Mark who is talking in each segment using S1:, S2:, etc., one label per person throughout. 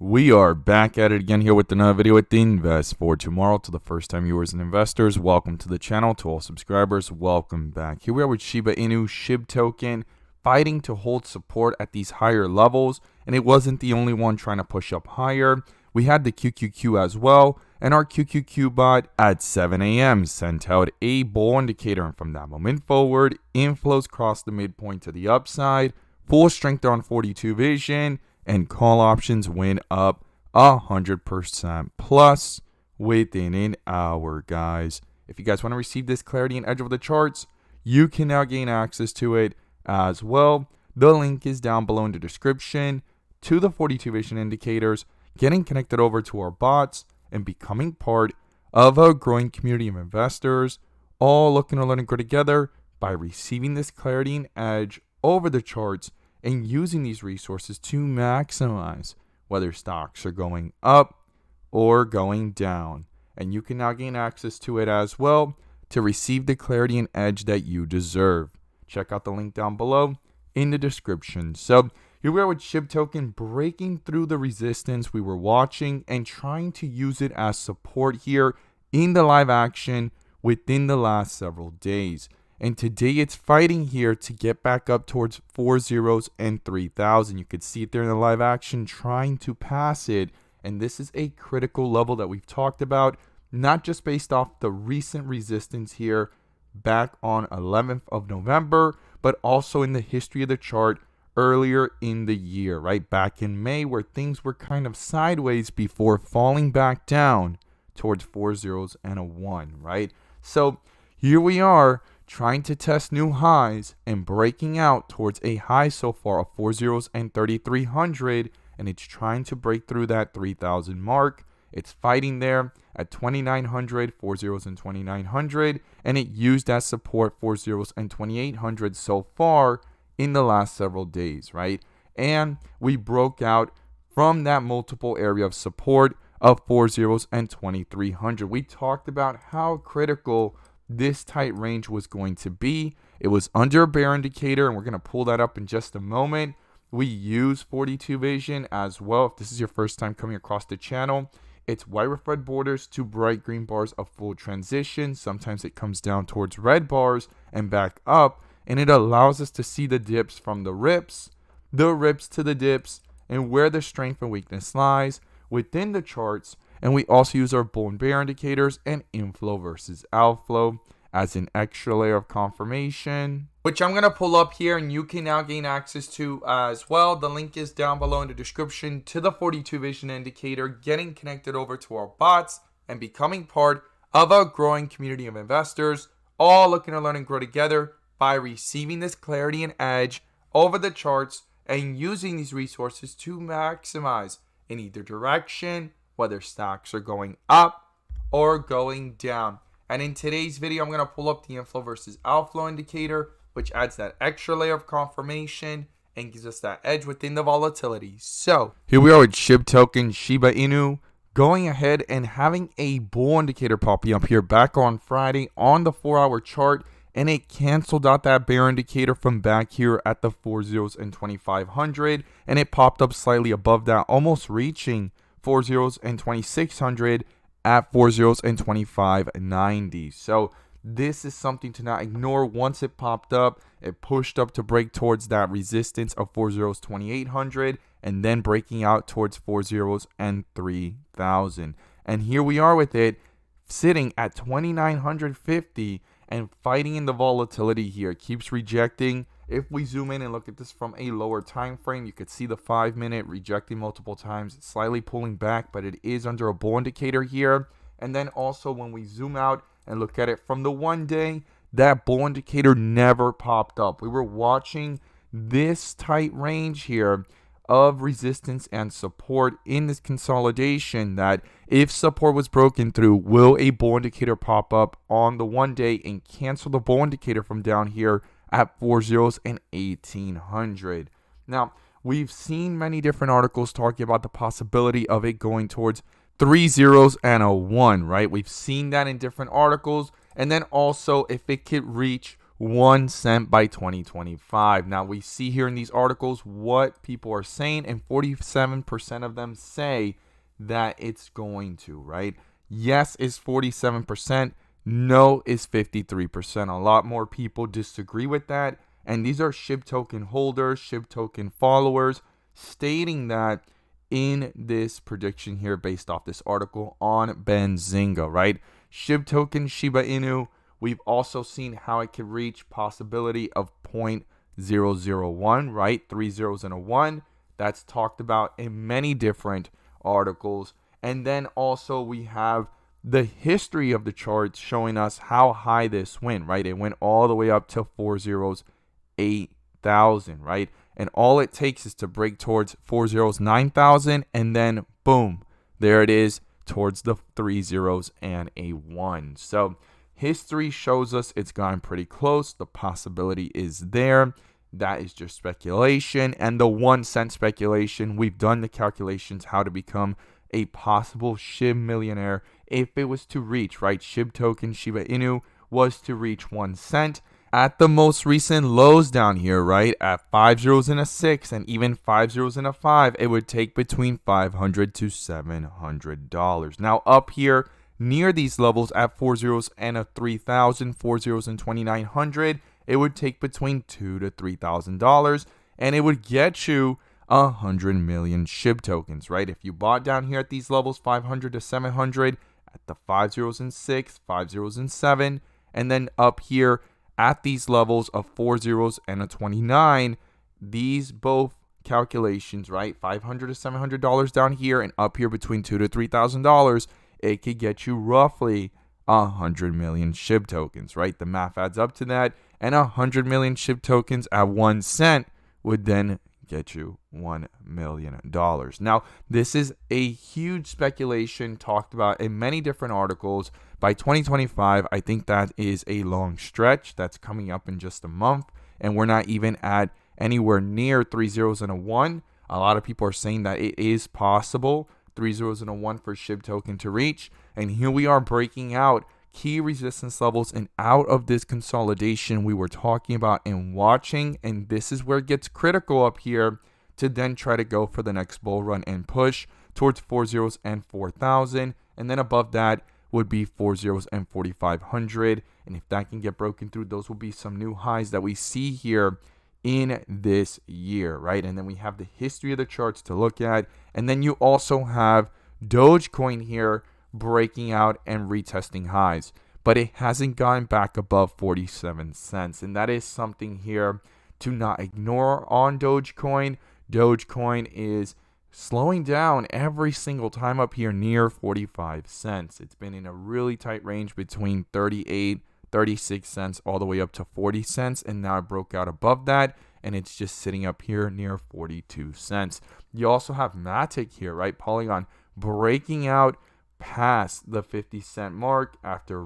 S1: We are back at it again here with another video with the Invest for Tomorrow. To the first time viewers and investors, welcome to the channel. To all subscribers, welcome back. Here we are with Shiba Inu SHIB token fighting to hold support at these higher levels, and it wasn't the only one trying to push up higher. We had the QQQ as well, and our QQQ bot at 7 a.m. sent out a bull indicator, and from that moment forward, inflows crossed the midpoint to the upside, full strength on 42 vision, and call options went up 100% plus within an hour, guys. If you guys want to receive this clarity and edge over the charts, you can now gain access to it as well. The link is down below in the description to the 42 vision indicators, getting connected over to our bots, and becoming part of a growing community of investors, all looking to learn and grow together by receiving this clarity and edge over the charts and using these resources to maximize whether stocks are going up or going down. And you can now gain access to it as well to receive the clarity and edge that you deserve. Check out the link down below in the description. So here we are with SHIB token breaking through the resistance we were watching and trying to use it as support here in the live action within the last several days. And today it's fighting here to get back up towards 4 zeros and 3,000. You could see it there in the live action trying to pass it. And this is a critical level that we've talked about, not just based off the recent resistance here back on 11th of November, but also in the history of the chart earlier in the year, right? Back in May, where things were kind of sideways before falling back down towards 4 zeros and a 1, right? So here we are, trying to test new highs and breaking out towards a high so far of 4 zeros and 3,300, and it's trying to break through that 3,000 mark. It's fighting there at 2,900, 4 zeros and 2,900, and it used as support 4 zeros and 2,800 so far in the last several days, right? And we broke out from that multiple area of support of 4 zeros and 2,300. We talked about how critical this tight range was going to be. It was under a bear indicator, and we're going to pull that up in just a moment. We use 42 vision as well. If this is your first time coming across the channel, it's white with red borders to bright green bars of full transition. Sometimes it comes down towards red bars and back up, and it allows us to see the dips from the rips to the dips, and where the strength and weakness lies within the charts. And we also use our bull and bear indicators and inflow versus outflow as an extra layer of confirmation, which I'm going to pull up here and you can now gain access to as well. The link is down below in the description to the 42 vision indicator, getting connected over to our bots and becoming part of a growing community of investors, all looking to learn and grow together by receiving this clarity and edge over the charts and using these resources to maximize in either direction, whether stocks are going up or going down. And in today's video, I'm going to pull up the inflow versus outflow indicator, which adds that extra layer of confirmation and gives us that edge within the volatility. So here we are with SHIB token Shiba Inu going ahead and having a bull indicator popping up here back on Friday on the 4-hour chart, and it canceled out that bear indicator from back here at the 4 zeros and 2,500, and it popped up slightly above that, almost reaching 4 zeros and 2,600 at 4 zeros and 2,590. So this is something to not ignore. Once it popped up, it pushed up to break towards that resistance of 4 zeros 2,800, and then breaking out towards 4 zeros and 3,000. And here we are with it sitting at 2,950 and fighting in the volatility here. It keeps rejecting. If we zoom in and look at this from a lower time frame, you could see the 5-minute rejecting multiple times, slightly pulling back, but it is under a bull indicator here. And then also when we zoom out and look at it from the 1 day, that bull indicator never popped up. We were watching this tight range here of resistance and support in this consolidation, that if support was broken through, will a bull indicator pop up on the 1 day and cancel the bull indicator from down here at 4 zeros and 1,800. Now, we've seen many different articles talking about the possibility of it going towards 3 zeros and a 1, right? We've seen that in different articles. And then also if it could reach 1 cent by 2025. Now we see here in these articles what people are saying, and 47% of them say that it's going to, right? Yes is 47%, no is 53%. A lot more people disagree with that, and these are SHIB token holders, SHIB token followers, stating that in this prediction here based off this article on Benzinga, right? SHIB token Shiba Inu, we've also seen how it could reach possibility of 0.001, right? 3 zeros and a 1. That's talked about in many different articles. And then also we have the history of the charts showing us how high this went, right? It went all the way up to 4 zeros, 8,000, right? And all it takes is to break towards 4 zeros, 9,000, and then boom, there it is towards the 3 zeros and a 1. So history shows us it's gotten pretty close. The possibility is there. That is just speculation. And the 1 cent speculation, we've done the calculations how to become a possible Shib millionaire if it was to reach, right? SHIB token Shiba Inu was to reach 1 cent. At the most recent lows down here, right, at 5 zeros and a 6 and even 5 zeros and a 5, it would take between $500 to $700. Now up here near these levels at 4 zeros and a 3,000, 4 zeros and 2,900, it would take between $2,000 to $3,000, and it would get you 100 million SHIB tokens, right? If you bought down here at these levels, 500 to 700, at the 5 zeros and 6, 5 zeros and 7, and then up here at these levels of 4 zeros and a 29, these both calculations, right? $500 to $700 down here and up here between $2,000 to $3,000, it could get you roughly 100 million SHIB tokens, right? The math adds up to that, and 100 million SHIB tokens at 1 cent would then get you $1 million. Now, this is a huge speculation talked about in many different articles. By 2025, I think that is a long stretch. That's coming up in just a month, and we're not even at anywhere near 3 zeros and a 1. A lot of people are saying that it is possible 3 zeros and a 1 for SHIB token to reach, and here we are breaking out key resistance levels and out of this consolidation we were talking about and watching, and this is where it gets critical up here to then try to go for the next bull run and push towards 4 zeros and 4,000, and then above that would be 4 zeros and 4,500, and if that can get broken through, those will be some new highs that we see here in this year, right? And then we have the history of the charts to look at, and then you also have Dogecoin here breaking out and retesting highs, but it hasn't gone back above 47 cents, and that is something here to not ignore on Dogecoin. Dogecoin is slowing down every single time up here near 45 cents. It's been in a really tight range between 38, 36 cents all the way up to 40 cents, and now it broke out above that, and it's just sitting up here near 42 cents. You also have Matic here, right? Polygon breaking out past the 50 cent mark after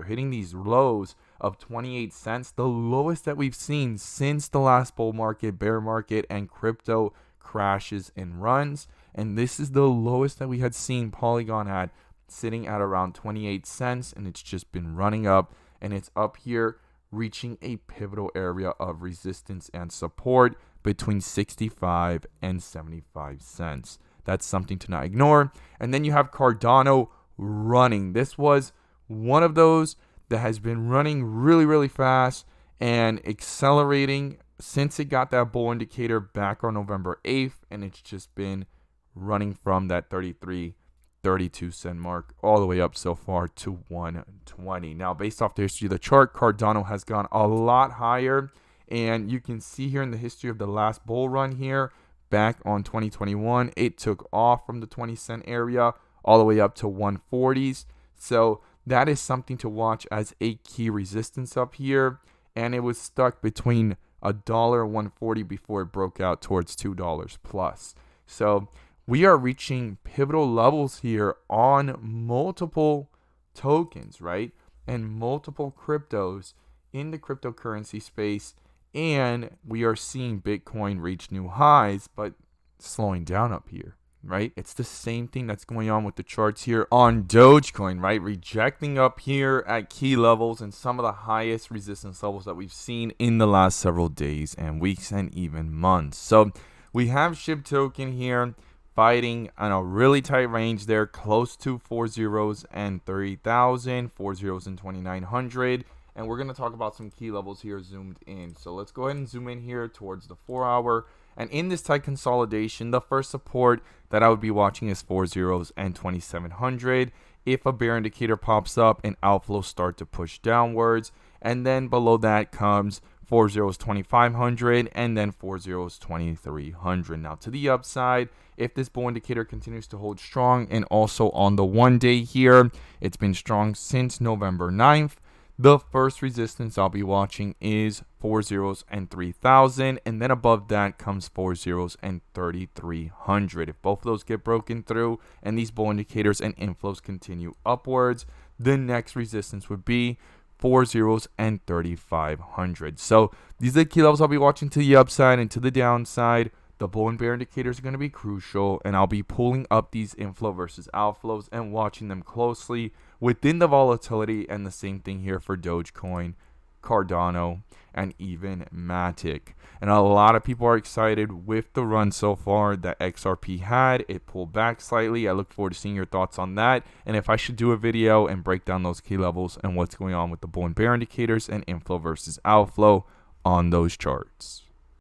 S1: hitting these lows of 28 cents, the lowest that we've seen since the last bull market, bear market, and crypto crashes and runs. And this is the lowest that we had seen Polygon at, sitting at around 28 cents, and it's just been running up, and it's up here reaching a pivotal area of resistance and support between 65 and 75 cents. That's something to not ignore. And then you have Cardano running. This was one of those that has been running really, really fast and accelerating since it got that bull indicator back on November 8th. And it's just been running from that 33, 32 cent mark all the way up so far to 120. Now, based off the history of the chart, Cardano has gone a lot higher. And you can see here in the history of the last bull run here, back on 2021, it took off from the 20 cent area all the way up to 140s. So that is something to watch as a key resistance up here. And it was stuck between $1 and 140 before it broke out towards $2 plus. So we are reaching pivotal levels here on multiple tokens, right? And multiple cryptos in the cryptocurrency space. And we are seeing Bitcoin reach new highs, but slowing down up here. right? It's the same thing that's going on with the charts here on Dogecoin, right? Rejecting up here at key levels and some of the highest resistance levels that we've seen in the last several days and weeks and even months. So we have SHIB token here fighting on a really tight range there, close to 4 zeros and 30,000, 4 zeros and 2,900. And we're going to talk about some key levels here zoomed in. So let's go ahead and zoom in here towards the 4 hour. And in this tight consolidation, the first support that I would be watching is 4 zeros and 2,700. If a bear indicator pops up and outflows start to push downwards, and then below that comes 4 zeros 2,500 and then 4 zeros 2,300. Now to the upside, if this bull indicator continues to hold strong, and also on the 1 day here, it's been strong since November 9th. The first resistance I'll be watching is 4 zeros and 3,000, and then above that comes 4 zeros and 3,300. If both of those get broken through and these bull indicators and inflows continue upwards, the next resistance would be 4 zeros and 3,500. So these are the key levels I'll be watching to the upside and to the downside. The bull and bear indicators are going to be crucial, and I'll be pulling up these inflow versus outflows and watching them closely within the volatility. And the same thing here for Dogecoin, Cardano, and even Matic. And a lot of people are excited with the run so far that XRP had. It pulled back slightly. I look forward to seeing your thoughts on that, and if I should do a video and break down those key levels and what's going on with the bull and bear indicators and inflow versus outflow on those charts.